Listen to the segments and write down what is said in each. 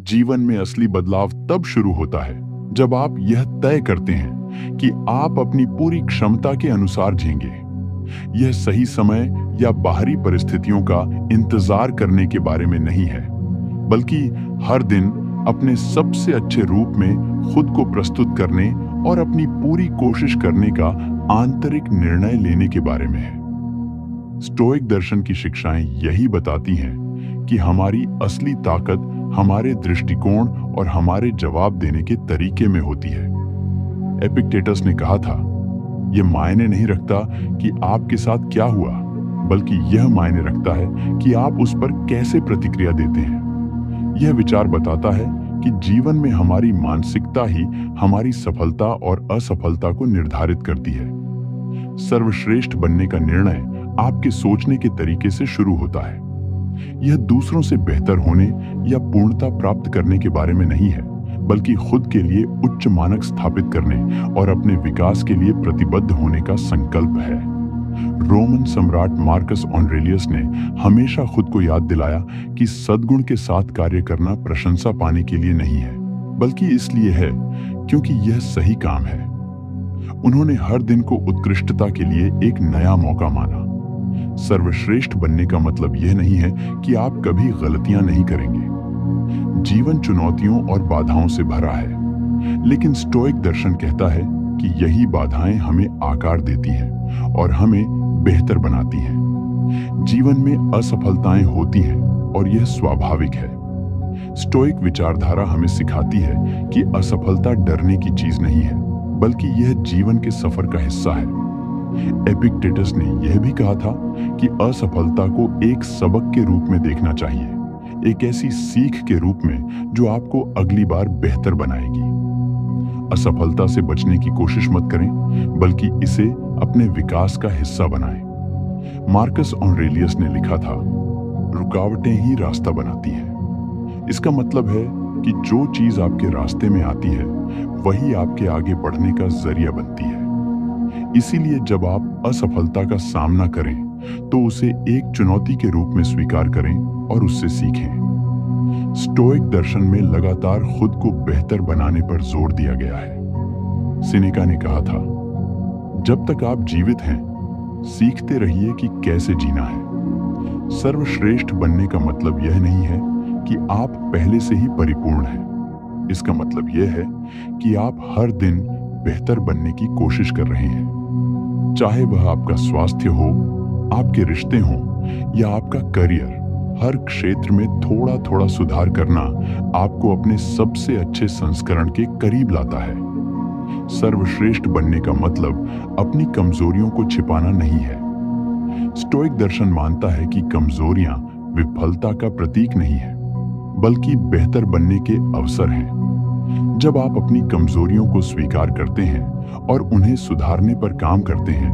जीवन में असली बदलाव तब शुरू होता है जब आप यह तय करते हैं कि आप अपनी पूरी क्षमता के अनुसार जिएंगे। यह सही समय या बाहरी परिस्थितियों का इंतजार करने के बारे में नहीं है, बल्कि हर दिन अपने सबसे अच्छे रूप में खुद को प्रस्तुत करने और अपनी पूरी कोशिश करने का आंतरिक निर्णय लेने के बारे में है। स्टोइक दर्शन की शिक्षाएं यही बताती हैं कि हमारी असली ताकत हमारे दृष्टिकोण और हमारे जवाब देने के तरीके में होती है। एपिक्टेटस ने कहा था, यह मायने नहीं रखता कि आपके साथ क्या हुआ, बल्कि यह मायने रखता है कि आप उस पर कैसे प्रतिक्रिया देते हैं। यह विचार बताता है कि जीवन में हमारी मानसिकता ही हमारी सफलता और असफलता को निर्धारित करती है। सर्वश्रेष्ठ बनने का निर्णय आपके सोचने के तरीके से शुरू होता है। यह दूसरों से बेहतर होने या पूर्णता प्राप्त करने के बारे में नहीं है, बल्कि खुद के लिए उच्च मानक स्थापित करने और अपने विकास के लिए प्रतिबद्ध होने का संकल्प है। रोमन सम्राट मार्कस ऑरेलियस ने हमेशा खुद को याद दिलाया कि सद्गुण के साथ कार्य करना प्रशंसा पाने के लिए नहीं है, बल्कि इसलिए है क्योंकि यह सही काम है। उन्होंने हर दिन को उत्कृष्टता के लिए एक नया मौका माना। सर्वश्रेष्ठ बनने का मतलब यह नहीं है कि आप कभी गलतियां नहीं करेंगे। जीवन चुनौतियों और बाधाओं से भरा है, लेकिन स्टोइक दर्शन कहता है कि यही बाधाएं हमें आकार देती हैं और हमें बेहतर बनाती हैं। जीवन में असफलताएं होती हैं और यह स्वाभाविक है। स्टोइक विचारधारा हमें सिखाती है कि असफलता डरने की चीज नहीं है, बल्कि यह जीवन के सफर का हिस्सा है। एपिक्टेटस ने यह भी कहा था कि असफलता को एक सबक के रूप में देखना चाहिए, एक ऐसी सीख के रूप में जो आपको अगली बार बेहतर बनाएगी। असफलता से बचने की कोशिश मत करें, बल्कि इसे अपने विकास का हिस्सा बनाएं। मार्कस ऑरेलियस ने लिखा था, रुकावटें ही रास्ता बनाती हैं। इसका मतलब है कि जो चीज आपके रास्ते में आती है, वही आपके आगे बढ़ने का जरिया बनती है। इसीलिए जब आप असफलता का सामना करें, तो उसे एक चुनौती के रूप में स्वीकार करें और उससे सीखें। स्टोइक दर्शन में लगातार खुद को बेहतर बनाने पर जोर दिया गया है। सिनेका ने कहा था, जब तक आप जीवित हैं, सीखते रहिए कि कैसे जीना है। सर्वश्रेष्ठ बनने का मतलब यह नहीं है कि आप पहले से ही परिपूर्ण हैं। इसका मतलब यह है कि आप हर दिन बेहतर बनने की कोशिश कर रहे हैं। चाहे वह आपका स्वास्थ्य हो, आपके रिश्ते हों या आपका करियर, हर क्षेत्र में थोड़ा थोड़ा सुधार करना आपको अपने सबसे अच्छे संस्करण के करीब लाता है। सर्वश्रेष्ठ बनने का मतलब अपनी कमजोरियों को छिपाना नहीं है। स्टोइक दर्शन मानता है कि कमजोरियां विफलता का प्रतीक नहीं है, बल्कि बेहतर बनने के अवसर हैं। जब आप अपनी कमजोरियों को स्वीकार करते हैं और उन्हें सुधारने पर काम करते हैं,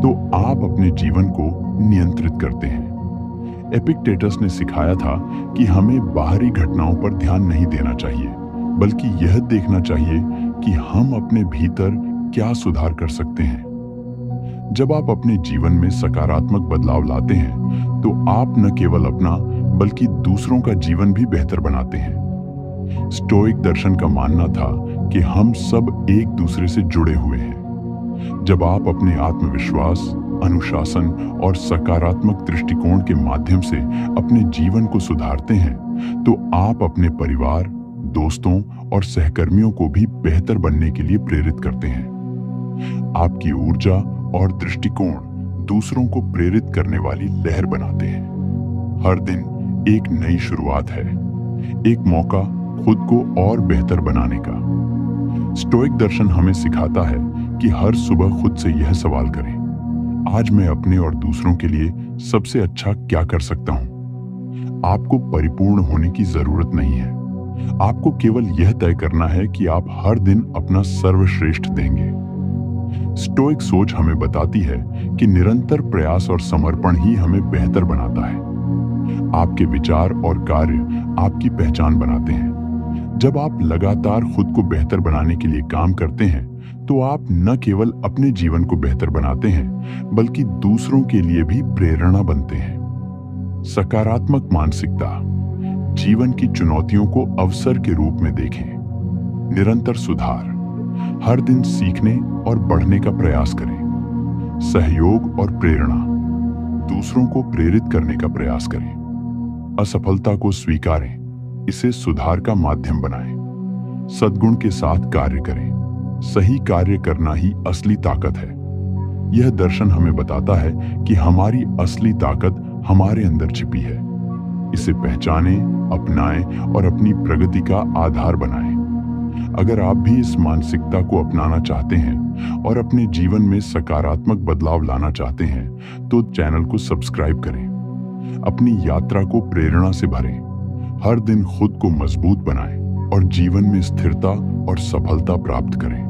तो आप अपने जीवन को नियंत्रित करते हैं। एपिक्टेटस ने सिखाया था कि हमें बाहरी घटनाओं पर ध्यान नहीं देना चाहिए, बल्कि यह देखना चाहिए कि हम अपने भीतर क्या सुधार कर सकते हैं। जब आप अपने जीवन में सकारात्मक बदलाव लाते हैं, तो आप न केवल अपना, बल्कि दूसरों का जीवन भी बेहतर बनाते हैं। स्टोइक दर्शन का मानना था कि हम सब एक दूसरे से जुड़े हुए हैं। जब आप अपने आत्मविश्वास, अनुशासन और सकारात्मक दृष्टिकोण के माध्यम से अपने जीवन को सुधारते हैं, तो आप अपने परिवार, दोस्तों और सहकर्मियों को भी बेहतर बनने के लिए प्रेरित करते हैं। आपकी ऊर्जा और दृष्टिकोण दूसरों को प्रेरित करने वाली लहर बनाते हैं। हर दिन एक नई शुरुआत है, एक मौका खुद को और बेहतर बनाने का। स्टोइक दर्शन हमें सिखाता है कि हर सुबह खुद से यह सवाल करें, आज मैं अपने और दूसरों के लिए सबसे अच्छा क्या कर सकता हूं। आपको परिपूर्ण होने की जरूरत नहीं है। आपको केवल यह तय करना है कि आप हर दिन अपना सर्वश्रेष्ठ देंगे। स्टोइक सोच हमें बताती है कि निरंतर प्रयास और समर्पण ही हमें बेहतर बनाता है। आपके विचार और कार्य आपकी पहचान बनाते हैं। जब आप लगातार खुद को बेहतर बनाने के लिए काम करते हैं, तो आप न केवल अपने जीवन को बेहतर बनाते हैं, बल्कि दूसरों के लिए भी प्रेरणा बनते हैं। सकारात्मक मानसिकता। जीवन की चुनौतियों को अवसर के रूप में देखें। निरंतर सुधार, हर दिन सीखने और बढ़ने का प्रयास करें। सहयोग और प्रेरणा, दूसरों को प्रेरित करने का प्रयास करें। असफलता को स्वीकारें, इसे सुधार का माध्यम बनाएं। सद्गुण के साथ कार्य करें, सही कार्य करना ही असली ताकत है। यह दर्शन हमें बताता है कि हमारी असली ताकत हमारे अंदर छिपी है। इसे पहचानें, अपनाएं और अपनी प्रगति का आधार बनाएं। अगर आप भी इस मानसिकता को अपनाना चाहते हैं और अपने जीवन में सकारात्मक बदलाव लाना चाहते हैं, तो चैनल को सब्सक्राइब करें। अपनी यात्रा को प्रेरणा से भरें, हर दिन खुद को मजबूत बनाएं और जीवन में स्थिरता और सफलता प्राप्त करें।